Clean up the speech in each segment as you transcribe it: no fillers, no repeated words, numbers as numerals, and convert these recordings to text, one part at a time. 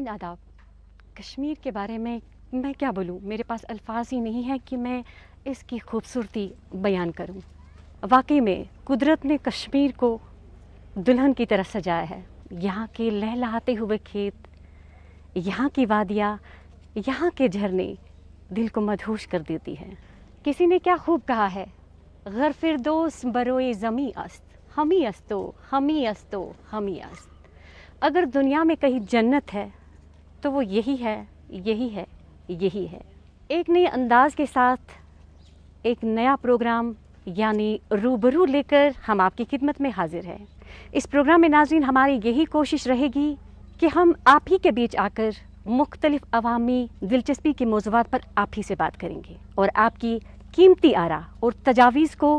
नाज़रीन आदाब। कश्मीर के बारे में मैं क्या बोलूँ, मेरे पास अल्फाज ही नहीं है कि मैं इसकी खूबसूरती बयान करूँ। वाकई में कुदरत ने कश्मीर को दुल्हन की तरह सजाया है। यहाँ के लहलहाते हुए खेत, यहाँ की वादियाँ, यहाँ के झरने दिल को मदहोश कर देती हैं। किसी ने क्या खूब कहा है, गर फिरदौस बरोए ज़मी अस्त, हमी अस्तो हमी अस्तो हमी अस्त। अगर दुनिया में कहीं जन्नत है तो वो यही है, यही है, यही है। एक नए अंदाज के साथ एक नया प्रोग्राम यानी रूबरू लेकर हम आपकी खिदमत में हाजिर हैं। इस प्रोग्राम में नाज़रीन हमारी यही कोशिश रहेगी कि हम आप ही के बीच आकर मुख्तलिफ अवामी दिलचस्पी के मौज़ूआत पर आप ही से बात करेंगे और आपकी कीमती आरा और तजावीज़ को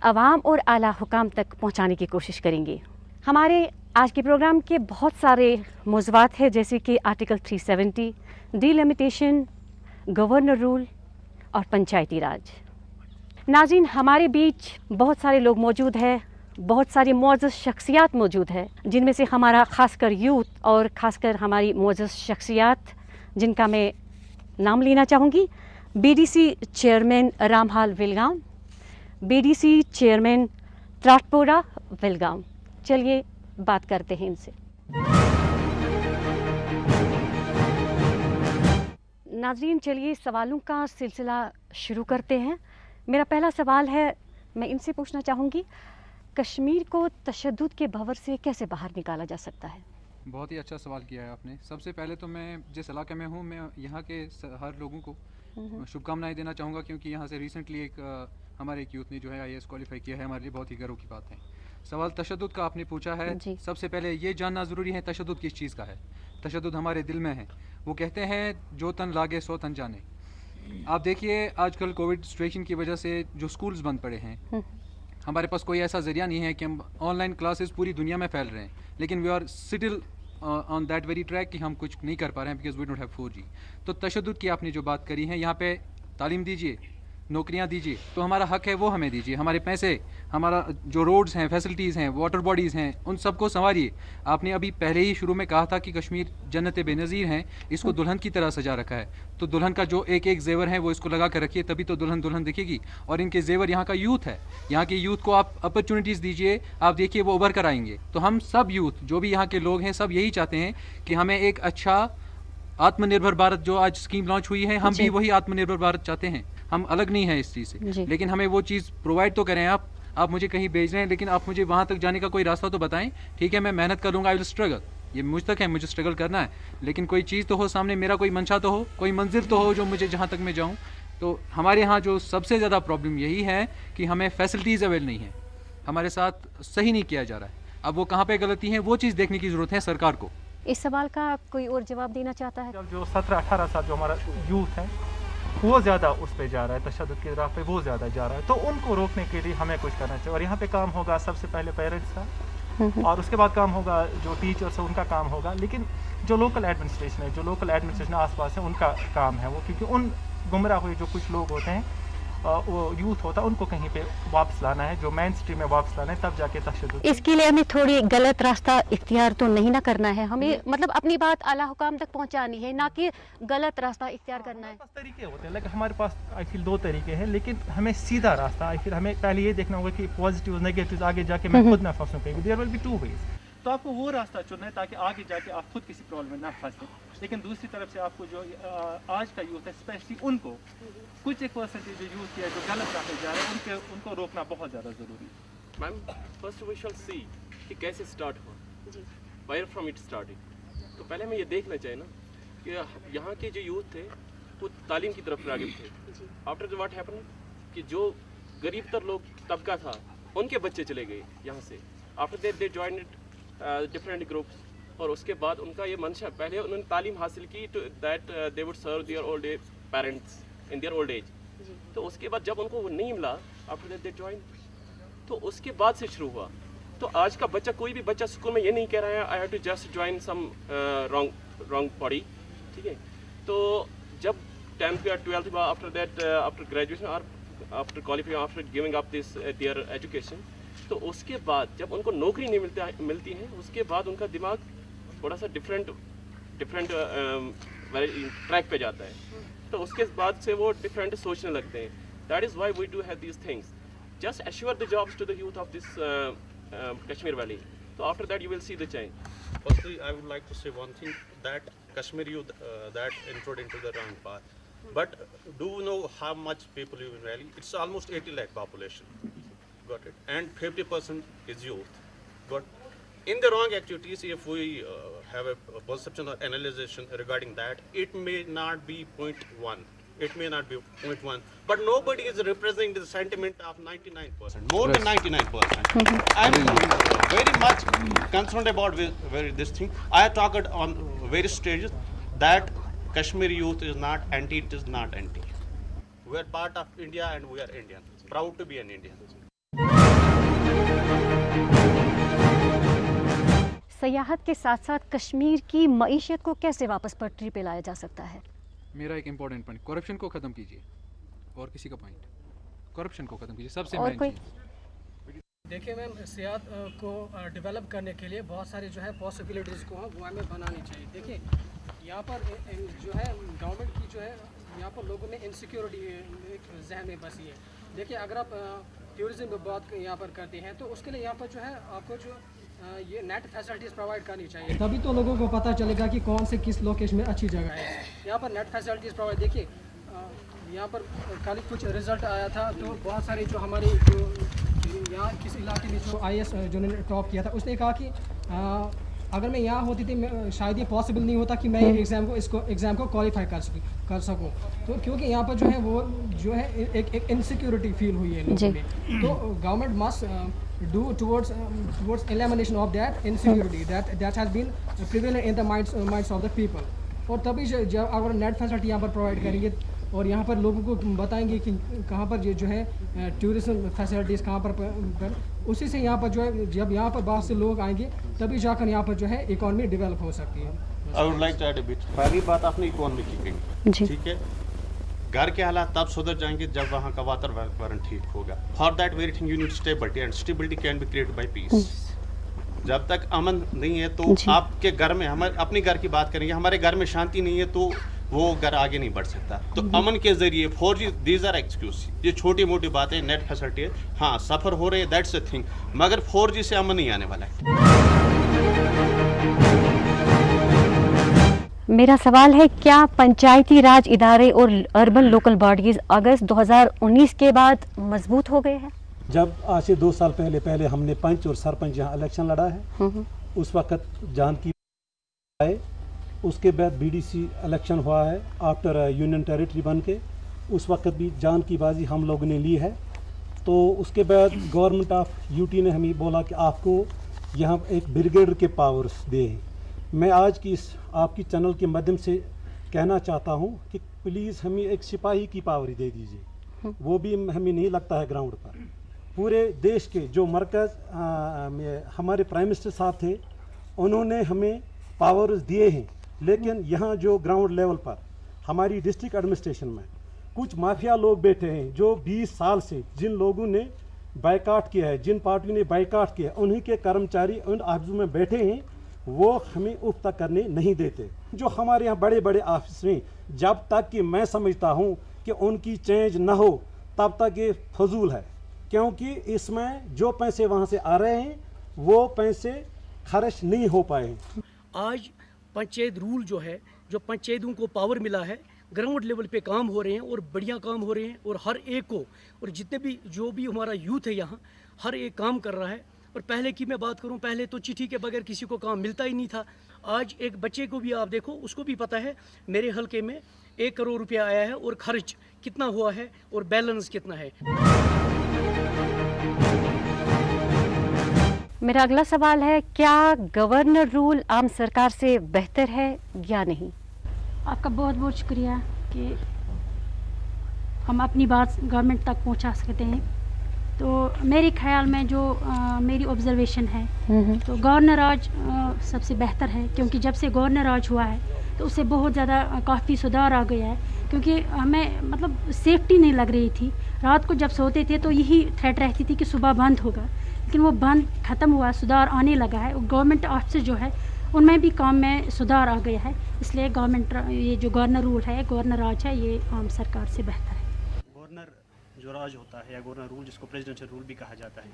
अवाम और आला हुकाम तक पहुँचाने की कोशिश करेंगे। हमारे आज के प्रोग्राम के बहुत सारे मौज़ूआत हैं, जैसे कि आर्टिकल 370, डिलिमिटेशन, गवर्नर रूल और पंचायती राज। नाज़रीन हमारे बीच बहुत सारे लोग मौजूद हैं, बहुत सारी मुअज़्ज़ज़ शख्सियात मौजूद है, जिनमें से हमारा ख़ासकर यूथ और ख़ासकर हमारी मुअज़्ज़ज़ शख्सियात जिनका मैं नाम लेना चाहूँगी। BDC chairman रामहाल Vilgam, BDC chairman त्राटपोरा Vilgam. चलिए बात करते हैं इनसे। नाज़रीन चलिए सवालों का सिलसिला शुरू करते हैं। मेरा पहला सवाल है, मैं इनसे पूछना चाहूँगी, कश्मीर को तशद्दुद के भंवर से कैसे बाहर निकाला जा सकता है? बहुत ही अच्छा सवाल किया है आपने। सबसे पहले तो मैं जिस इलाके में हूँ, मैं यहाँ के हर लोगों को शुभकामनाएं देना चाहूँगा, क्योंकि यहाँ से रिसेंटली हमारे एक यूथ ने जो है IAS क्वालिफाई किया है। हमारे लिए बहुत ही गर्व की बात है। सवाल तशद्दुद का आपने पूछा है। सबसे पहले ये जानना ज़रूरी है तशद्दुद किस चीज़ का है। तशद्दुद हमारे दिल में है। वो कहते हैं जो तन लागे सो तन जाने। आप देखिए आजकल कोविड सिचुएशन की वजह से जो स्कूल्स बंद पड़े हैं, हमारे पास कोई ऐसा ज़रिया नहीं है कि हम ऑनलाइन क्लासेस पूरी दुनिया में फैल रहे हैं, लेकिन we are still on that very track कि हम कुछ नहीं कर पा रहे हैं because we don't have 4G। तो तशद्दुद की आपने जो बात करी है, यहाँ पे तालीम दीजिए, नौकरियाँ दीजिए, तो हमारा हक है वो हमें दीजिए। हमारे पैसे, हमारा जो रोड्स हैं, फैसिलिटीज़ हैं, वाटर बॉडीज़ हैं, उन सबको संवारिए। आपने अभी पहले ही शुरू में कहा था कि कश्मीर जन्नत बेनज़ीर हैं, इसको दुल्हन की तरह सजा रखा है। तो दुल्हन का जो एक एक जेवर है वो इसको लगा कर रखिए, तभी तो दुल्हन दुल्हन दिखेगी। और इनके जेवर यहाँ का यूथ है। यहाँ के यूथ को आप अपॉर्चुनिटीज़ दीजिए, आप देखिए वो उभर कर आएंगे। तो हम सब यूथ जो भी यहाँ के लोग हैं, सब यही चाहते हैं कि हमें एक अच्छा आत्मनिर्भर भारत, जो आज स्कीम लॉन्च हुई है, हम भी वही आत्मनिर्भर भारत चाहते हैं। हम अलग नहीं है इस चीज़ से, लेकिन हमें वो चीज़ प्रोवाइड तो करें। आप मुझे कहीं भेज रहे हैं, लेकिन आप मुझे वहाँ तक जाने का कोई रास्ता तो बताएं। ठीक है, मैं मेहनत करूँगा, आई विल स्ट्रगल, ये मुझ तक है, मुझे स्ट्रगल करना है, लेकिन कोई चीज़ तो हो सामने, मेरा कोई मंशा तो हो, कोई मंजिल तो हो जो मुझे जहाँ तक मैं जाऊँ। तो हमारे यहाँ जो सबसे ज़्यादा प्रॉब्लम यही है कि हमें फैसिलिटीज़ अवेल नहीं है, हमारे साथ सही नहीं किया जा रहा है। अब वो कहाँ पे गलती है, वो चीज़ देखने की ज़रूरत है सरकार को। इस सवाल का कोई और जवाब देना चाहता है? जो 17-18 साल जो हमारा यूथ है वो ज़्यादा उस पे जा रहा है, तशद्दुद की राह पे वो ज़्यादा जा रहा है, तो उनको रोकने के लिए हमें कुछ करना चाहिए। और यहाँ पे काम होगा सबसे पहले पेरेंट्स का, और उसके बाद काम होगा जो टीचर्स है उनका काम होगा, लेकिन जो लोकल एडमिनिस्ट्रेशन है, जो लोकल एडमिनिस्ट्रेशन आसपास है, उनका काम है वो, क्योंकि उन गुमराह हुए जो कुछ लोग होते हैं, वो यूथ होता है, उनको कहीं पे वापस लाना है, जो मेन स्ट्रीम में वापस लाना है, तब जाके तशद्दुद। इसके लिए हमें थोड़ी गलत रास्ता इख्तियार तो नहीं ना करना है, हमें मतलब अपनी बात आला हुकाम तक पहुंचानी है, ना कि गलत रास्ता इख्तियार करना है। तरीके होते हैं, लेकिन हमारे पास आई फील 2 तरीके हैं, लेकिन हमें सीधा रास्ता, आई फील हमें पहले ये देखना होगा कि पॉजिटिव नेगेटिव आगे जाके मैं खुद ना फंसूं कहीं। There will be 2 ways. तो आपको वो रास्ता चुनना है ताकि आगे जाके आप खुद किसी प्रॉब्लम में ना फंसे। लेकिन दूसरी तरफ से आपको जो आज का यूथ है, स्पेशली उनको कुछ एक परसेंटेज जो यूथ है जो गलत रास्ते जा रहे हैं, उनको रोकना बहुत ज़्यादा ज़रूरी है। मैम, फर्स्ट वी शैल सी कि कैसे स्टार्ट हुआ, वायर फ्रॉम इट स्टार्टिंग। तो पहले हमें ये देखना चाहिए ना कि यहाँ के जो यूथ थे वो तालीम की तरफ राग़िब थे। आफ्टर व्हाट हैपन कि जो गरीब तर लोग तबका था, उनके बच्चे चले गए यहाँ से। After that they joined different groups, और उसके बाद उनका ये मंशा, पहले उन्होंने तालीम हासिल की to that they would serve their old age parents in their old age. तो उसके बाद जब उनको वो नहीं मिला, आफ्टर दैट दे जॉइन, तो उसके बाद से शुरू हुआ। तो आज का बच्चा, कोई भी बच्चा स्कूल में ये नहीं कह रहा है I have to just join some wrong body, ठीक है। तो जब 10th या 12th हुआ, आफ्टर दैट आफ्टर ग्रेजुएशन और after qualifying, after giving up this their education, तो उसके बाद जब उनको नौकरी नहीं मिलती है, उसके बाद उनका दिमाग थोड़ा सा डिफरेंट डिफरेंट ट्रैक पे जाता है, तो उसके बाद से वो डिफरेंट सोचने लगते हैं. That is why we do have these things. Just assure the jobs to the youth of this Kashmir Valley. So after that you will see the change. Firstly, I would like to say one thing, that Kashmir youth that entered into the wrong path. But do you know how much people live in Valley? It's almost 80 lakh population. Got it? And 50% is youth. Got in the wrong activities. If we have a perception or analysis regarding that, it may not be 0.1. It may not be 0.1, but nobody is representing the sentiment of 99%, more than 99%. I'm very much concerned about this thing. I talked on various stages that Kashmiri youth is not anti, it is not anti. We are part of India and we are Indian, proud to be an Indian. सयाहत के साथ साथ कश्मीर की मईशत को कैसे वापस पटरी पे लाया जा सकता है? मेरा एक इम्पोर्टेंट पॉइंट, करप्शन को ख़त्म कीजिए. और किसी का पॉइंट, करप्शन को ख़त्म कीजिए, सबसे और मेन कोई? चीज़. देखिए मैम, सियाहत को डेवलप करने के लिए बहुत सारी जो है पॉसिबिलिटीज़ को वो हमें बनानी चाहिए. देखिए यहाँ पर जो है गवर्नमेंट की जो है यहाँ पर लोगों में इनसिक्योरिटी एक जहन में बसी है. देखिए अगर आप टूरिज़्म में बात यहाँ पर करते हैं तो उसके लिए यहाँ पर जो है आपको जो ये नेट फैसिलिटीज़ प्रोवाइड करनी चाहिए, तभी तो लोगों को पता चलेगा कि कौन से किस लोकेशन में अच्छी जगह है. यहाँ पर नेट फैसिलिटीज़ प्रोवाइड, देखिए यहाँ पर कल कुछ रिजल्ट आया था तो बहुत सारे जो हमारे जो यहाँ किस इलाके में जो IAS जिन्होंने टॉप किया था उसने कहा कि अगर मैं यहाँ होती थी शायद ये पॉसिबल नहीं होता कि मैं एग्ज़ाम को क्वालिफाई कर सकूँ. तो क्योंकि यहाँ पर जो है वो जो है एक इनसिक्योरिटी फील हुई है लोगों में. तो government must do towards elimination of that insecurity that has been prevalent in the minds of the people. और तभी जब अगर नेट फैसिलिटी यहाँ पर प्रोवाइड करेंगे और यहाँ पर लोगों को बताएंगे कि कहाँ पर ये जो है टूरिज्म फैसिलिटीज़ कहाँ पर उसी से यहाँ पर जो है जब यहाँ पर बाहर से लोग आएंगे तभी जाकर यहाँ पर जो है इकॉनमी डेवलप हो सकती है. I would like to add a bit. पहली बात आपने इकोनॉमी की कही, ठीक है. घर के हालात तब सुधर जाएंगे जब वहाँ का वातावरण ठीक होगा. For that very thing you need stability, and stability can be created by peace. जब तक अमन नहीं है तो आपके घर में, हम अपने घर की बात करेंगे, हमारे घर में शांति नहीं है तो वो घर आगे नहीं बढ़ सकता. तो अमन के जरिए 4G दीज आर एक्सक्यूज. ये छोटी मोटी बातें, नेट फैसिलिटी है, हाँ सफ़र हो रहे हैं, दैट्स अ थिंग, मगर 4G से अमन नहीं आने वाला है. मेरा सवाल है, क्या पंचायती राज इदारे और अर्बन लोकल बॉडीज़ अगस्त 2019 के बाद मजबूत हो गए हैं? जब आज से 2 साल पहले हमने पंच और सरपंच यहाँ इलेक्शन लड़ा है, उस वक्त जान की आए, उसके बाद BDC इलेक्शन हुआ है आफ्टर यूनियन टेरिटरी बन के, उस वक्त भी जान की बाजी हम लोगों ने ली है. तो उसके बाद गवर्नमेंट ऑफ UT ने हमें बोला कि आपको यहाँ एक ब्रिगेड के पावर्स दे. मैं आज की इस आपकी चैनल के माध्यम से कहना चाहता हूँ कि प्लीज़ हमें एक सिपाही की पावर दे दीजिए. वो भी हमें नहीं लगता है ग्राउंड पर. पूरे देश के जो मरकज़ में हमारे प्राइम मिनिस्टर साहब थे, उन्होंने हमें पावर्स दिए हैं, लेकिन यहाँ जो ग्राउंड लेवल पर हमारी डिस्ट्रिक्ट एडमिनिस्ट्रेशन में कुछ माफिया लोग बैठे हैं जो 20 साल से जिन लोगों ने बाइकाट किया है, जिन पार्टियों ने बाइकाट किया, उन्हीं के कर्मचारी उन ऑफिसों में बैठे हैं, वो हमें उफ तक करने नहीं देते. जो हमारे यहाँ बड़े बड़े ऑफिस में, जब तक कि मैं समझता हूँ कि उनकी चेंज ना हो तब तक ये फजूल है, क्योंकि इसमें जो पैसे वहाँ से आ रहे हैं वो पैसे खर्च नहीं हो पाए. आज पंचायत रूल जो है, जो पंचायतों को पावर मिला है, ग्राउंड लेवल पे काम हो रहे हैं और बढ़िया काम हो रहे हैं और हर एक को, और जितने भी जो भी हमारा यूथ है यहाँ, हर एक काम कर रहा है. और पहले की मैं बात करूं, पहले तो चिट्ठी के बगैर किसी को काम मिलता ही नहीं था. आज एक बच्चे को भी आप देखो, उसको भी पता है मेरे हलके में 1 करोड़ रुपया आया है और खर्च कितना हुआ है और बैलेंस कितना है. मेरा अगला सवाल है, क्या गवर्नर रूल आम सरकार से बेहतर है या नहीं? आपका बहुत बहुत शुक्रिया कि हम अपनी बात गवर्नमेंट तक पहुंचा सकते हैं. तो मेरे ख्याल में जो मेरी ऑब्जर्वेशन है तो गवर्नर राज सबसे बेहतर है, क्योंकि जब से गवर्नर राज हुआ है तो उससे बहुत ज़्यादा काफ़ी सुधार आ गया है. क्योंकि हमें मतलब सेफ्टी नहीं लग रही थी. रात को जब सोते थे तो यही थ्रेट रहती थी कि सुबह बंद होगा, लेकिन वो बंद ख़त्म हुआ, सुधार आने लगा है. गवर्नमेंट ऑफिस जो है उनमें भी काम में सुधार आ गया है। इसलिए गवर्नमेंट ये जो गवर्नर रूल है, गवर्नर राज है, ये आम सरकार से बेहतर है। गवर्नर जो राज होता है या गवर्नर रूल, जिसको प्रेसिडेंशियल रूल भी कहा जाता है,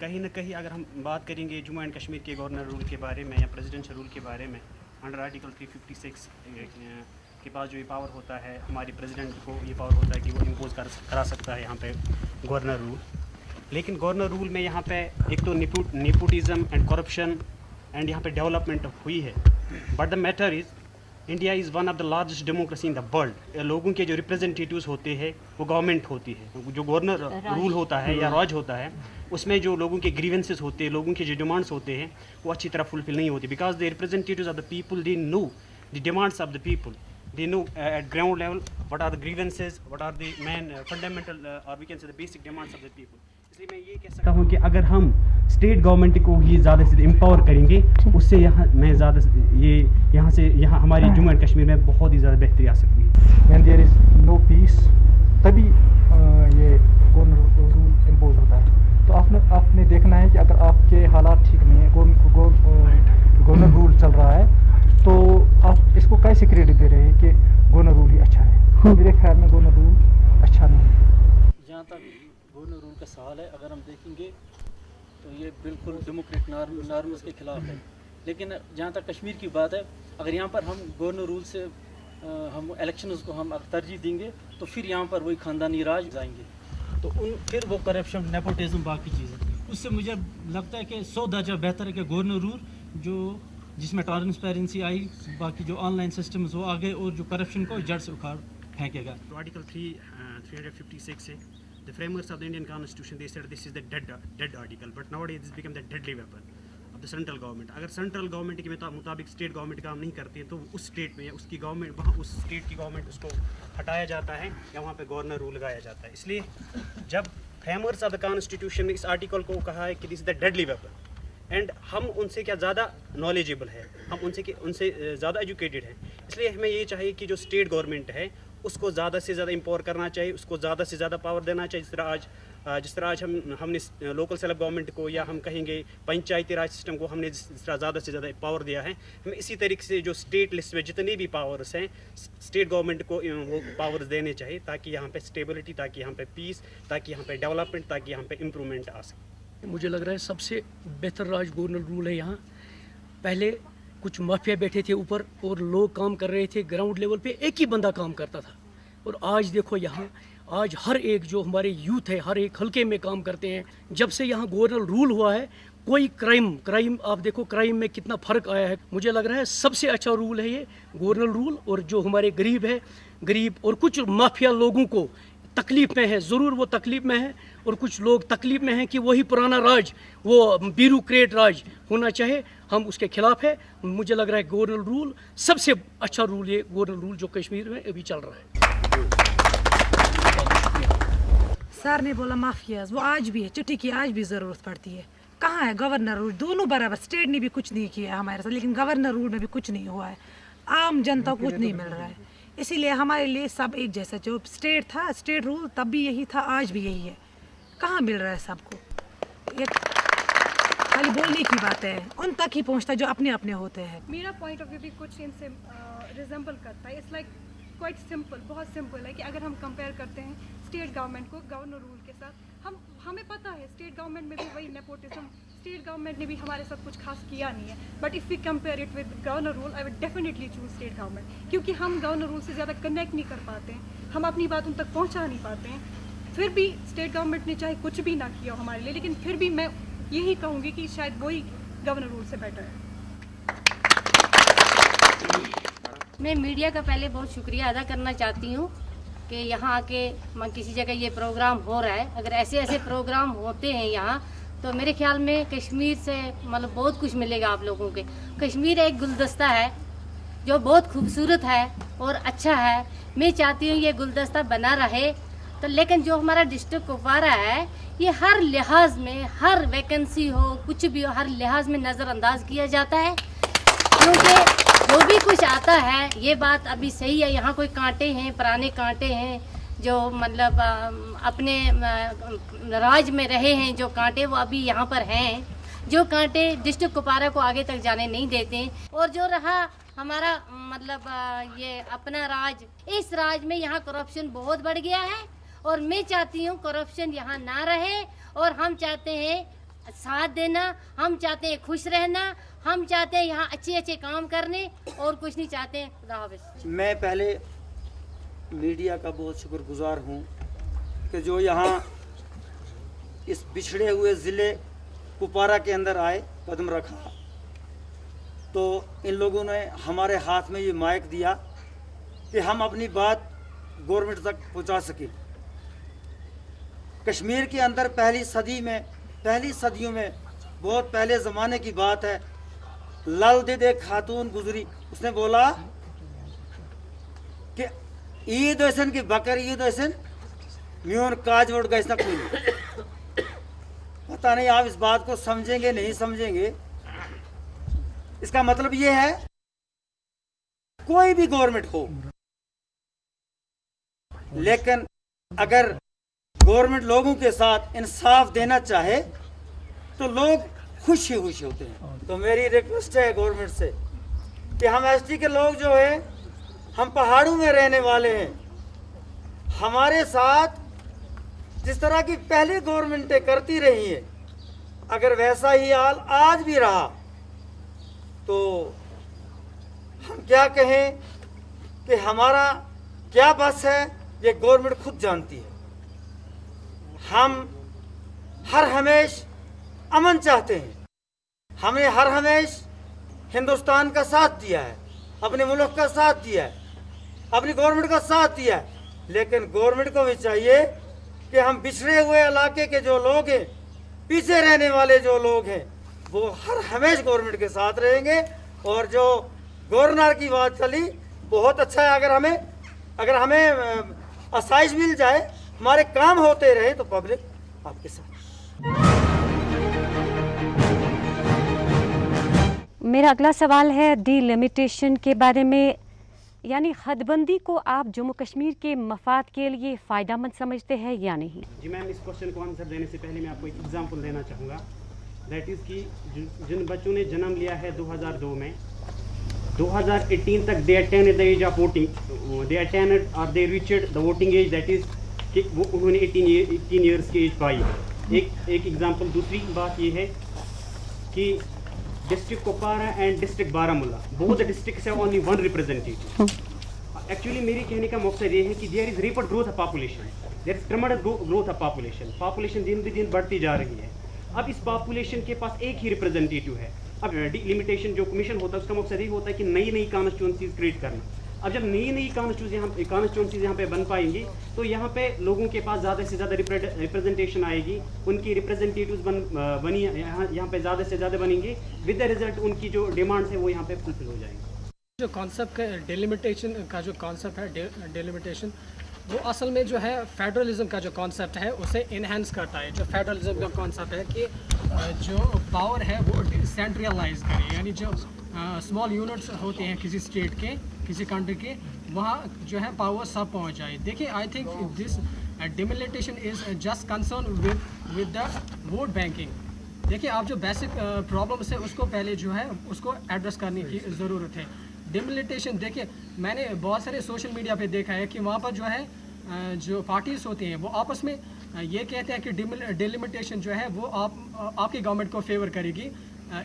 कहीं ना कहीं अगर हम बात करेंगे जम्मू एंड कश्मीर के गवर्नर रूल के बारे में या प्रेसिडेंशियल रूल के बारे में, अंडर आर्टिकल 356 के पास जो ये पावर होता है, हमारे प्रेसिडेंट को ये पावर होता है कि वो इम्पोज करा सकता है यहाँ पे गवर्नर रूल। लेकिन गवर्नर रूल में यहाँ पे एक तो नेपोटिज्म एंड करप्शन एंड यहाँ पे डेवलपमेंट हुई है। But the matter is India is one of the largest democracy in the world. लोगों के जो रिप्रेजेंटेटिव्स होते हैं वो गवर्नमेंट होती है। जो गवर्नर रूल होता है या राज होता है, उसमें जो लोगों के ग्रीवेंसेस होते हैं, लोगों के जो डिमांड्स होते हैं, वो अच्छी तरह फुलफिल नहीं होती। Because the representatives of the people, they know the demands of the people, they know at ground level what are the grievances, what are the main fundamental or we can say the basic demands of the people. इसलिए मैं ये कह सकता हूँ कि अगर हम state government को ही ज़्यादा से एम्पावर करेंगे, उससे यहाँ हमारी जम्मू एंड कश्मीर में बहुत ही ज़्यादा बेहतरी आ सकती है। When there is no peace, तभी ये गवर्नर रूल इम्पोज होता है। तो आपने देखना है कि अगर आपके हालात ठीक नहीं है, गवर्नर रूल चल रहा है, तो आप इसको कैसे क्रेडिट दे रहे हैं कि गवर्नर रूल ही अच्छा है? मेरे ख्याल में गवर्नर रूल अच्छा नहीं है। जहाँ तक गवर्नर रूल का सवाल है, अगर हम देखेंगे तो ये बिल्कुल डेमोक्रेटिक नॉर्म्स के खिलाफ है। लेकिन जहाँ तक कश्मीर की बात है, अगर यहाँ पर हम गवर्नर रूल से हम इलेक्शंस को हम तरजीह देंगे, तो फिर यहाँ पर वही ख़ानदानी राज आएंगे, तो फिर वो करप्शन, नेपोटिज्म, बाकी चीज़ें, उससे मुझे लगता है कि 100 दर्जा बेहतर है कि गवर्नर रूल जिसमें ट्रांसपेरेंसी आई, बाकी जो ऑनलाइन सिस्टम्स वो आ गए और जो करप्शन को जड़ से उखाड़ फेंकेगा। तो आर्टिकल 356 है, the frameworks of the Indian constitution, they said this is the dead article, but nowadays this become the deadly weapon of the central government. अगर सेंट्रल गवर्नमेंट के मुताबिक स्टेट गवर्नमेंट काम नहीं करती है, तो उस स्टेट में उसकी गवर्नमेंट, वहाँ उस स्टेट की गवर्नमेंट उसको हटाया जाता है या वहाँ पे गवर्नर रूल लगाया जाता है। इसलिए जब फ्रेमवर्क्स ऑफ द कॉन्स्टिट्यूशन ने इस आर्टिकल को कहा है कि this is the deadly weapon, and हम उनसे क्या ज़्यादा नॉलेजेबल है, हम उनसे ज़्यादा एजुकेटेड हैं, इसलिए हमें ये चाहिए कि जो स्टेट गवर्नमेंट है उसको ज़्यादा से ज़्यादा एम्पावर करना चाहिए, उसको ज़्यादा से ज़्यादा पावर देना चाहिए। जिस तरह आज हमने लोकल सेल्फ गवर्नमेंट को या हम कहेंगे पंचायती राज सिस्टम को हमने जिस तरह ज़्यादा से ज़्यादा पावर दिया है, हमें इसी तरीके से जो स्टेट लिस्ट में जितने भी पावर्स हैं, स्टेट गवर्नमेंट को वो पावर्स देने चाहिए, ताकि यहाँ पे स्टेबिलिटी, ताकि यहाँ पे पीस, ताकि यहाँ पे डेवलपमेंट, ताकि यहाँ पे इम्प्रूवमेंट आ सके। मुझे लग रहा है सबसे बेहतर राज गवर्नर रूल है यहाँ। पहले कुछ माफिया बैठे थे ऊपर और लोग काम कर रहे थे ग्राउंड लेवल पे, एक ही बंदा काम करता था। और आज देखो यहाँ, आज हर एक जो हमारे यूथ है हर एक हल्के में काम करते हैं। जब से यहाँ गवर्नर रूल हुआ है, कोई क्राइम आप देखो, क्राइम में कितना फ़र्क आया है। मुझे लग रहा है सबसे अच्छा रूल है ये गवर्नर रूल। और जो हमारे गरीब और कुछ माफिया लोगों को तकलीफ़ में है, ज़रूर वो तकलीफ़ में है, और कुछ लोग तकलीफ़ में हैं कि वही पुराना राज, वो ब्यूरोक्रेट राज होना चाहे, हम उसके खिलाफ है। मुझे लग रहा है गवर्नर रूल सबसे अच्छा रूल, ये गवर्नर रूल जो कश्मीर में अभी चल रहा है। सर ने बोला माफियाज, वो आज भी है, चिट्ठी की आज भी ज़रूरत पड़ती है। कहाँ है गवर्नर रूल? दोनों बराबर, स्टेट ने भी कुछ नहीं किया हमारे साथ, लेकिन गवर्नर रूल में भी कुछ नहीं हुआ है, आम जनता को कुछ नहीं मिल रहा है। इसीलिए हमारे लिए सब एक जैसा, जो स्टेट था, स्टेट रूल तब भी यही था, आज भी यही है। कहाँ मिल रहा है सबको? ये खाली बोलने की बात है, उन तक ही पहुँचता जो अपने अपने होते हैं। मेरा पॉइंट ऑफ व्यू भी कुछ इनसे रिजेंबल करता है। इट्स लाइक क्वाइट सिंपल, बहुत सिंपल है कि अगर हम कंपेयर करते हैं स्टेट गवर्नमेंट को गवर्नर रूल के साथ, हमें पता है स्टेट गवर्नमेंट में भी वही नेपोटिज्म, स्टेट गवर्नमेंट ने भी हमारे साथ कुछ खास किया नहीं है। But if we compare it with governor rule, I would definitely choose state government, क्योंकि हम गवर्नर रूल से ज़्यादा कनेक्ट नहीं कर पाते हैं, हम अपनी बात उन तक पहुँचा नहीं पाते हैं। फिर भी स्टेट गवर्नमेंट ने चाहे कुछ भी ना किया हो हमारे लिए, लेकिन फिर भी मैं यही कहूँगी कि शायद वही गवर्नर रूल से बेटर है। मैं मीडिया का पहले बहुत शुक्रिया अदा करना चाहती हूँ कि यहाँ आके किसी जगह ये प्रोग्राम हो रहा है। अगर ऐसे ऐसे प्रोग्राम होते हैं यहाँ, तो मेरे ख्याल में कश्मीर से मतलब बहुत कुछ मिलेगा आप लोगों के। कश्मीर एक गुलदस्ता है जो बहुत खूबसूरत है और अच्छा है। मैं चाहती हूँ ये गुलदस्ता बना रहे। तो लेकिन जो हमारा डिस्ट्रिक्ट कुपवारा है, ये हर लिहाज में, हर वैकेंसी हो, कुछ भी हो, हर लिहाज में नज़रअंदाज किया जाता है, क्योंकि जो भी कुछ आता है, ये बात अभी सही है, यहाँ कोई कांटे हैं, पुराने कांटे हैं जो मतलब अपने राज में रहे हैं, जो कांटे वो अभी यहाँ पर हैं। जो कांटे डिस्ट्रिक्ट कुपवारा को आगे तक जाने नहीं देते हैं। और जो रहा हमारा मतलब ये अपना राज, इस राज में यहाँ करप्शन बहुत बढ़ गया है और मैं चाहती हूँ करप्शन यहाँ ना रहे। और हम चाहते हैं साथ देना, हम चाहते हैं खुश रहना, हम चाहते हैं यहाँ अच्छे अच्छे काम करने और कुछ नहीं चाहते हैं। खुदा हाफिज़। मैं पहले मीडिया का बहुत शुक्रगुजार हूँ कि जो यहाँ इस बिछड़े हुए ज़िले कुपवारा के अंदर आए, कदम रखा, तो इन लोगों ने हमारे हाथ में ये माइक दिया कि हम अपनी बात गवर्नमेंट तक पहुँचा सकें। कश्मीर के अंदर पहली सदियों में बहुत पहले ज़माने की बात है, लाल दीद एक खातून गुजरी, उसने बोला कि ईद ऐसन की बकर ईद ऐसन म्यून काज वोट गैस ना कोई। पता नहीं आप इस बात को समझेंगे नहीं समझेंगे। इसका मतलब ये है कोई भी गवर्नमेंट हो, लेकिन अगर गवर्नमेंट लोगों के साथ इंसाफ देना चाहे तो लोग खुश ही खुश होते हैं। तो मेरी रिक्वेस्ट है गवर्नमेंट से कि हम एसटी के लोग जो है, हम पहाड़ों में रहने वाले हैं, हमारे साथ जिस तरह की पहली गवर्नमेंटें करती रही हैं, अगर वैसा ही हाल आज भी रहा तो हम क्या कहें कि हमारा क्या बस है, ये गवर्नमेंट खुद जानती है। हम हर हमेश अमन चाहते हैं, हमने हर हमेश हिंदुस्तान का साथ दिया है, अपने मुल्क का साथ दिया है, अपनी गवर्नमेंट का साथ दिया है, लेकिन गवर्नमेंट को भी चाहिए कि हम बिछड़े हुए इलाके के जो लोग हैं, पीछे रहने वाले जो लोग हैं, वो हर हमेश गवर्नमेंट के साथ रहेंगे। और जो गवर्नर की बात चली, बहुत अच्छा है। अगर हमें आसाइश मिल जाए, हमारे काम होते रहे, तो पब्लिक आपके साथ। मेरा अगला सवाल है डिलिमिटेशन के बारे में, यानी हदबंदी को आप जम्मू कश्मीर के मफाद के लिए फ़ायदेमंद समझते हैं या नहीं? जी मैम, इस क्वेश्चन को आंसर देने से पहले मैं आपको एक एग्जांपल देना चाहूँगा। दैट इज़ कि जिन बच्चों ने जन्म लिया है 2002 में, 2018 तक they attend the age of voting, they attend और they reached the voting age, that is कि वो उन्होंने 18 ईयर्स की एज पाई। एक एग्जांपल। दूसरी बात ये है कि district Kupwara and district Baramulla, both the districts have only one representative. Actually मेरी कहने का मकसद ये है कि there is rapid growth of population, there is tremendous growth of population दिन ब दिन बढ़ती जा रही है। अब इस पॉपुलेशन के पास एक ही रिप्रेजेंटेटिव है। अब डिलिमिटेशन जो कमीशन होता है उसका मकसद ये होता है कि नई नई कॉन्स्टिट्यूंसीज क्रिएट करना। अब जब नई नई कॉन्स्टिट्यूंसीज यहाँ पे बन पाएंगी तो यहाँ पे लोगों के पास ज़्यादा से ज़्यादा रिप्रेजेंटेशन आएगी, उनकी रिप्रेजेंटेटिव्स बनी यहाँ पे ज़्यादा से ज़्यादा बनेंगे, विद द रिजल्ट उनकी जो डिमांड्स है वो यहाँ पे फुलफिल हो जाएंगी। जो कॉन्सेप्ट है डिलिमिटेशन का, जो कॉन्सेप्ट है डिलिमिटेशन, वो असल में जो है फेडरलिज्म का जो कॉन्सेप्ट है उसे इन्हेंस करता है। जो फेडरलिज्म का कॉन्सेप्ट है कि जो पावर है वो डिसेंट्रलाइज करे, यानी जो स्मॉल यूनिट्स होते हैं किसी स्टेट के, किसी कंट्री के, वहाँ जो है पावर सब पहुँच जाए। देखिए, I think this delimitation is just concern with the vote banking. देखिए, आप जो बेसिक प्रॉब्लम्स है उसको पहले जो है उसको एड्रेस करने की ज़रूरत है। डिलिमिटेशन, देखिए मैंने बहुत सारे सोशल मीडिया पे देखा है कि वहाँ पर जो है जो पार्टीज होते हैं वो आपस में ये कहते हैं कि डिलिमिटेशन जो है वो आपकी गवर्नमेंट को फेवर करेगी,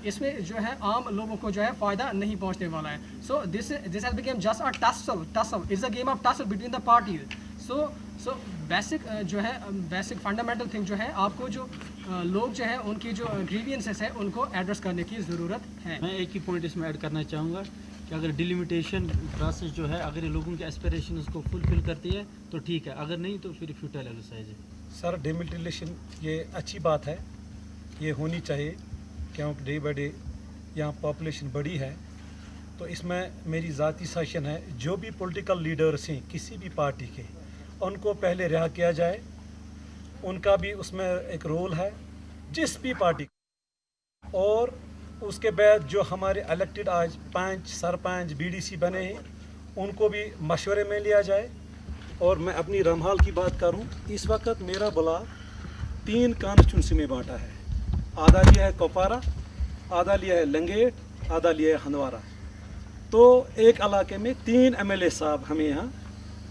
इसमें जो है आम लोगों को जो है फ़ायदा नहीं पहुंचने वाला है। So this has become just a tussle, it's a game of tussle between the parties. So basic जो है बेसिक फंडामेंटल थिंग जो है, आपको जो लोग जो है उनकी जो ग्रीवियंसेस है उनको एड्रेस करने की ज़रूरत है। मैं एक ही पॉइंट इसमें ऐड करना चाहूँगा कि अगर डिलिमिटेशन प्रोसेस जो है अगर लोगों के एस्पिरेशन उसको फुलफिल करती है तो ठीक है, अगर नहीं तो फिर फ्यूटाइल एक्सरसाइज है। सर, डिलिमिटेशन ये अच्छी बात है, ये होनी चाहिए क्योंकि डे बाई डे यहाँ पॉपुलेशन बड़ी है। तो इसमें मेरी ज़ाती सजेशन है, जो भी पॉलिटिकल लीडर्स हैं किसी भी पार्टी के, उनको पहले रिहा किया जाए। उनका भी उसमें एक रोल है, जिस भी पार्टी। और उसके बाद जो हमारे इलेक्टेड आज पंच, सरपंच, बीडीसी बने हैं, उनको भी मशवरे में लिया जाए। और मैं अपनी रमहाल की बात करूं, इस वक्त मेरा ब्लॉक 3 कॉन्स्टिट्यूंसी में बांटा है। आधा लिया है कुपवारा, आधा लिया है लंगेट, आधा लिया है हंदवारा। तो एक इलाके में 3 MLA साहब हमें यहाँ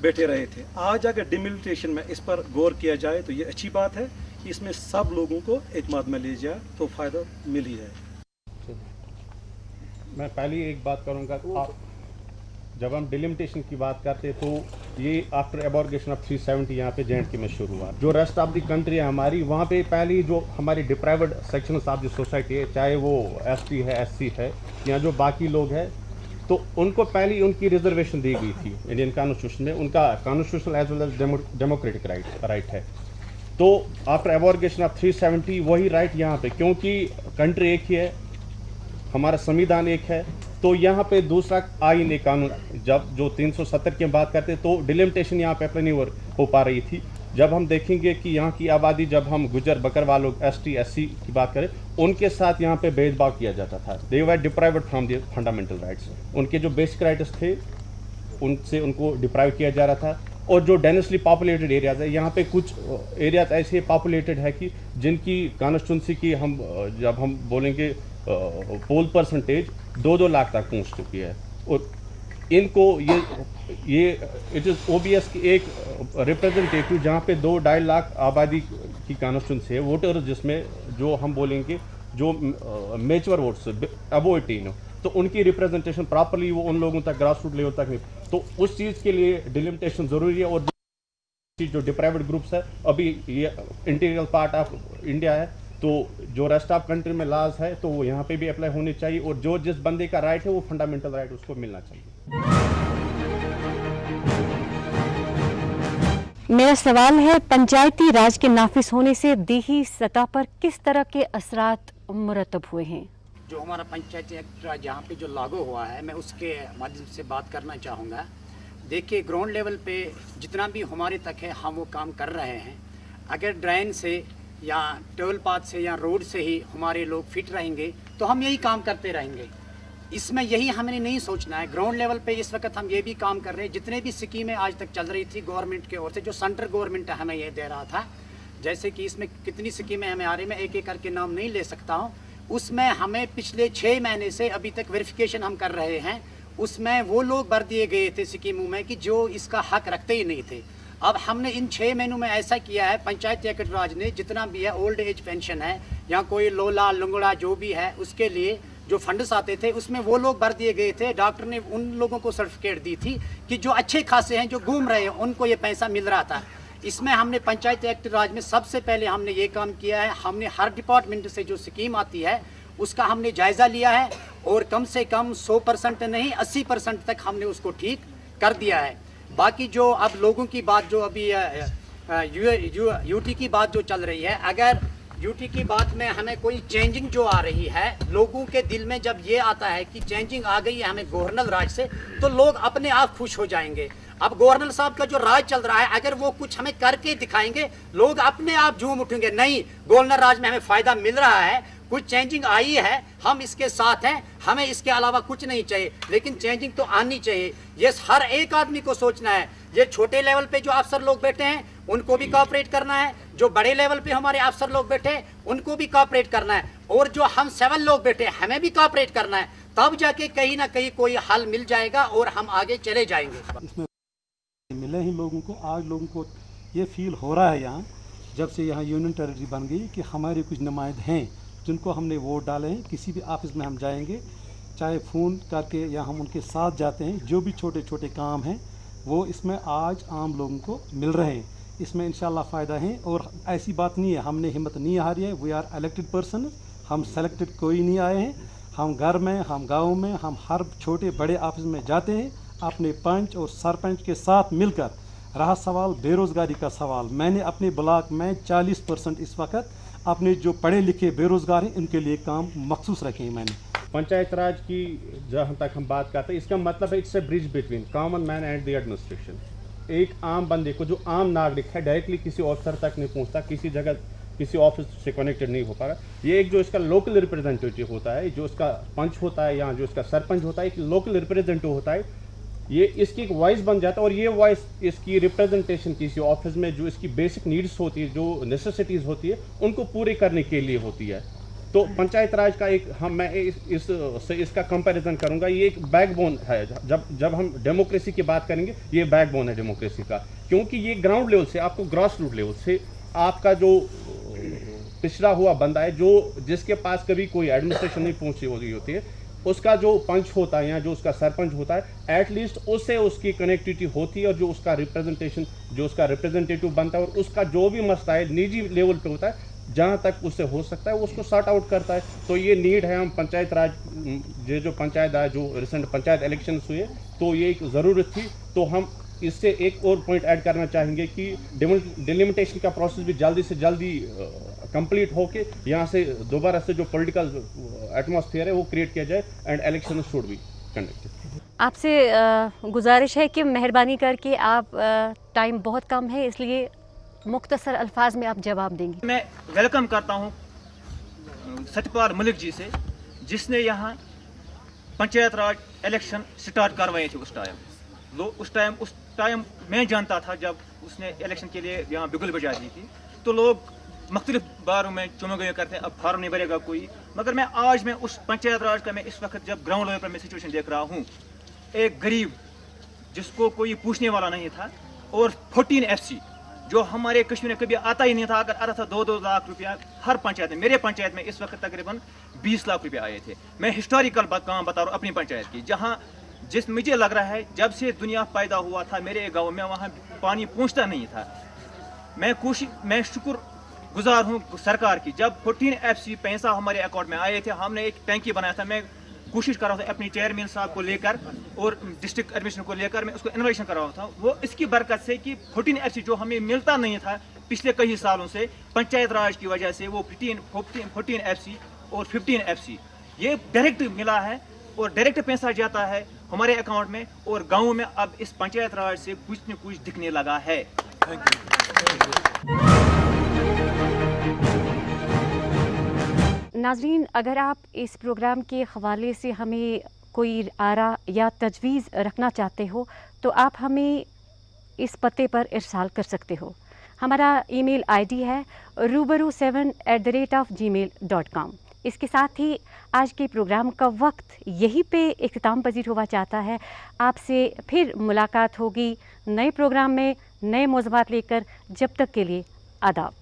बैठे रहे थे। आज अगर डिमिलिटेशन में इस पर गौर किया जाए तो ये अच्छी बात है कि इसमें सब लोगों को एतमाद में ले जाए तो फ़ायदा मिल ही जाए। मैं पहले एक बात करूँगा, जब हम डिलिमिटेशन की बात करते हैं तो ये आफ्टर एबॉर्गेशन ऑफ 370 यहाँ पे J&K में शुरू हुआ। जो रेस्ट ऑफ द कंट्री है हमारी, वहाँ पे पहले जो हमारी deprived section of the society है, चाहे वो ST है, SC है या जो बाकी लोग हैं, तो उनको पहले उनकी रिजर्वेशन दी गई थी इंडियन कॉन्स्टिट्यूशन में। उनका constitutional as well as democratic right है। तो आफ्टर एबॉर्गेशन ऑफ 370 वही राइट यहाँ पे, क्योंकि कंट्री एक ही है, हमारा संविधान एक है, तो यहाँ पे दूसरा आईन एक कानून, जब जो 370 की बात करते तो डिलिमिटेशन यहाँ पे अप्लाई नहीं हो पा रही थी। जब हम देखेंगे कि यहाँ की आबादी, जब हम गुजर बकरवाल लोग ST SC की बात करें, उनके साथ यहाँ पे भेदभाव किया जाता था। They were deprived from the fundamental rights. उनके जो बेसिक राइट्स थे उनसे उनको डिप्राइव किया जा रहा था। और जो डेंसली पॉपुलेटेड एरियाज है, यहाँ पे कुछ एरियाज ऐसे पॉपुलेटेड है कि जिनकी कॉन्स्टिट्यूंसी की हम जब हम बोलेंगे पोल परसेंटेज 2-2 लाख तक पहुँच चुकी है। और इनको ये इट इज़ OBS की एक रिप्रेजेंटेटिव जहाँ पे 2-2.5 लाख आबादी की कॉन्स्टिट्यूंसी है वोटर, जिसमें जो हम बोलेंगे जो मेच्योर वोट्स अबो 18 हो, तो उनकी रिप्रेजेंटेशन प्रॉपरली वो उन लोगों तक ग्रास रूट लेवल तक नहीं। तो उस चीज़ के लिए डिलिमिटेशन ज़रूरी है। और जो डिप्राइव्ड ग्रुप्स है, अभी ये इंटीरियर पार्ट ऑफ इंडिया है, तो जो रेस्ट ऑफ कंट्री में लॉज है तो वो यहाँ पे भी अप्लाई होने चाहिए। और जो जिस बंदे का राइट है वो फंडामेंटल राइट उसको मिलना चाहिए। मेरा सवाल है, पंचायती राज के नाफिज होने से देही सतह पर किस तरह के असरात मुरतब हुए हैं? जो हमारा पंचायती एक्ट जहाँ पे जो लागू हुआ है, मैं उसके माध्यम से बात करना चाहूँगा। देखिए, ग्राउंड लेवल पे जितना भी हमारे तक है हम वो काम कर रहे हैं। अगर ड्रेन से या टोल पाथ से या रोड से ही हमारे लोग फिट रहेंगे तो हम यही काम करते रहेंगे। इसमें यही हमें नहीं सोचना है। ग्राउंड लेवल पे इस वक्त हम ये भी काम कर रहे हैं, जितने भी स्कीमें आज तक चल रही थी गवर्नमेंट की ओर से, जो सेंट्रल गवर्नमेंट हमें ये दे रहा था, जैसे कि इसमें कितनी स्कीमें हमें आ रही, मैं एक एक करके नाम नहीं ले सकता हूँ। उसमें हमें पिछले 6 महीने से अभी तक वेरिफिकेशन हम कर रहे हैं। उसमें वो लोग भर दिए गए थे स्कीमों में कि जो इसका हक रखते ही नहीं थे। अब हमने इन 6 महीनों में ऐसा किया है, पंचायती एक्ट राज ने जितना भी है ओल्ड एज पेंशन है या कोई लोला लंगड़ा जो भी है, उसके लिए जो फंड्स आते थे उसमें वो लोग भर दिए गए थे। डॉक्टर ने उन लोगों को सर्टिफिकेट दी थी कि जो अच्छे खासे हैं, जो घूम रहे हैं, उनको ये पैसा मिल रहा था। इसमें हमने पंचायती एक्ट राज में सबसे पहले हमने ये काम किया है, हमने हर डिपार्टमेंट से जो स्कीम आती है उसका हमने जायज़ा लिया है और कम से कम 100% नहीं 80% तक हमने उसको ठीक कर दिया है। बाकी जो अब लोगों की बात, जो अभी यूटी की बात जो चल रही है, अगर यूटी की बात में हमें कोई चेंजिंग जो आ रही है, लोगों के दिल में जब ये आता है कि चेंजिंग आ गई है हमें गवर्नर राज से, तो लोग अपने आप खुश हो जाएंगे। अब गवर्नर साहब का जो राज चल रहा है, अगर वो कुछ हमें करके दिखाएंगे, लोग अपने आप झूम उठेंगे, नहीं गवर्नर राज में हमें फ़ायदा मिल रहा है, कुछ चेंजिंग आई है, हम इसके साथ हैं, हमें इसके अलावा कुछ नहीं चाहिए। लेकिन चेंजिंग तो आनी चाहिए, ये हर एक आदमी को सोचना है। ये छोटे लेवल पे जो अफसर लोग बैठे हैं उनको भी कोऑपरेट करना है, जो बड़े लेवल पे हमारे अफसर लोग बैठे हैं उनको भी कोऑपरेट करना है, और जो हम 7 लोग बैठे हैं हमें भी कोऑपरेट करना है। तब जाके कहीं ना कहीं कोई हल मिल जाएगा और हम आगे चले जाएंगे। इसमें मिले ही लोगों को, आज लोगों को ये फील हो रहा है यहाँ जब से यहाँ यूनियन टेरिटरी बन गई कि हमारे कुछ नुमाइंदे हैं जिनको हमने वोट डाले हैं। किसी भी ऑफिस में हम जाएंगे, चाहे फ़ोन करके या हम उनके साथ जाते हैं, जो भी छोटे छोटे काम हैं वो इसमें आज आम लोगों को मिल रहे हैं। इसमें इंशाल्लाह फ़ायदा है। और ऐसी बात नहीं है, हमने हिम्मत नहीं हारी है। वी आर इलेक्टेड पर्सन, हम सेलेक्टेड कोई नहीं आए हैं। हम घर में, हम गाँव में, हम हर छोटे बड़े ऑफिस में जाते हैं अपने पंच और सरपंच के साथ मिलकर। रहा सवाल बेरोज़गारी का सवाल, मैंने अपने ब्लॉक में 40% इस वक्त अपने जो पढ़े लिखे बेरोज़गार हैं उनके लिए काम मखसूस रखे हैं मैंने। पंचायत राज की जहाँ तक हम बात करते हैं, इसका मतलब है it's a bridge between common man and the administration. एक आम बंदे को, जो आम नागरिक है, डायरेक्टली किसी ऑफिसर तक नहीं पहुँचता, किसी जगह किसी ऑफिस से कनेक्टेड नहीं हो पा रहा। ये एक जो इसका लोकल रिप्रेजेंटेटिव होता है, जो इसका पंच होता है या जो इसका सरपंच होता है, एक लोकल रिप्रेजेंटेटिव होता है, ये इसकी एक वॉइस बन जाता है। और ये वॉइस, इसकी रिप्रेजेंटेशन किसी ऑफिस में जो इसकी बेसिक नीड्स होती है, जो नेसेसिटीज़ होती है, उनको पूरे करने के लिए होती है। तो पंचायत राज का एक मैं इसका कंपैरिजन करूंगा, ये एक बैकबोन है। जब हम डेमोक्रेसी की बात करेंगे, ये बैकबोन है डेमोक्रेसी का, क्योंकि ये ग्राउंड लेवल से, आपको ग्रास रूट लेवल से, आपका जो पिछड़ा हुआ बंदा है, जिसके पास कभी कोई एडमिनिस्ट्रेशन नहीं पहुंची होती है, उसका जो पंच होता है या जो उसका सरपंच होता है, एटलीस्ट उससे उसकी कनेक्टिविटी होती है, और जो उसका रिप्रेजेंटेशन, जो उसका रिप्रेजेंटेटिव बनता है, और उसका जो भी मसला है निजी लेवल पे होता है, जहाँ तक उससे हो सकता है वो उसको सॉर्ट आउट करता है। तो ये नीड है। हम पंचायत राज, जो पंचायत राज, जो रिसेंट पंचायत इलेक्शन हुए, तो ये एक ज़रूरत थी। तो हम इससे एक और पॉइंट ऐड करना चाहेंगे कि डिलिमिटेशन का प्रोसेस भी जल्दी से जल्दी कंप्लीट होके यहाँ से दोबारा से जो पॉलिटिकल एटमॉस्फेयर है वो क्रिएट किया जाए, and election should be conducted. आपसे गुजारिश है कि मेहरबानी करके आप, टाइम बहुत कम है, इसलिए मुख्तसर अल्फाज में आप जवाब देंगे। मैं वेलकम करता हूँ सत्यपाल मलिक जी से, जिसने यहाँ पंचायत राज इलेक्शन स्टार्ट करवाए थे। उस टाइम मैं जानता था, जब उसने इलेक्शन के लिए यहाँ बिगुल बजा दी थी, तो लोग मुख्तलिफ बारों में चुमगया करते हैं, अब फार्म नहीं भरेगा कोई। मगर मैं उस पंचायत राज का, मैं इस वक्त जब ग्राउंड लेवल पर मैं सिचुएशन देख रहा हूँ, एक गरीब जिसको कोई पूछने वाला नहीं था, और 14 FC जो हमारे कश्मीर में कभी आता ही नहीं था, अगर आता था 2-2 लाख रुपया हर पंचायत में। मेरे पंचायत में इस वक्त तकरीबन 20 लाख रुपया आए थे। मैं हिस्टोरिकल काम बता रहा हूँ अपनी पंचायत की, जहाँ मुझे लग रहा है जब से दुनिया पैदा हुआ था मेरे गांव में, वहाँ पानी पहुँचता नहीं था। मैं शुक्र गुजार हूँ सरकार की, जब 14 FC पैसा हमारे अकाउंट में आए थे, हमने एक टैंकी बनाया था। मैं कोशिश कर रहा था अपनी चेयरमैन साहब को लेकर और डिस्ट्रिक्ट एडमिनिस्ट्रेशन को लेकर, मैं उसको इन्वेस्टिगेशन कर रहा था। वो इसकी बरकत से कि 14 FC जो हमें मिलता नहीं था पिछले कई सालों से, पंचायत राज की वजह से वो 14 FC और 15 FC ये डायरेक्ट मिला है, और डायरेक्ट पैसा जाता है हमारे अकाउंट में, और गाँव में अब इस पंचायत राज से कुछ न कुछ दिखने लगा है। नाज़रीन, अगर आप इस प्रोग्राम के हवाले से हमें कोई आरा या तजवीज़ रखना चाहते हो, तो आप हमें इस पते पर इरसाल कर सकते हो। हमारा ईमेल ID है rubaru7@gmail.com। इसके साथ ही आज के प्रोग्राम का वक्त यहीं पे इख्तिताम पजीर हुआ चाहता है। आपसे फिर मुलाकात होगी नए प्रोग्राम में, नए मौज़ूआत लेकर। जब तक के लिए आदाब।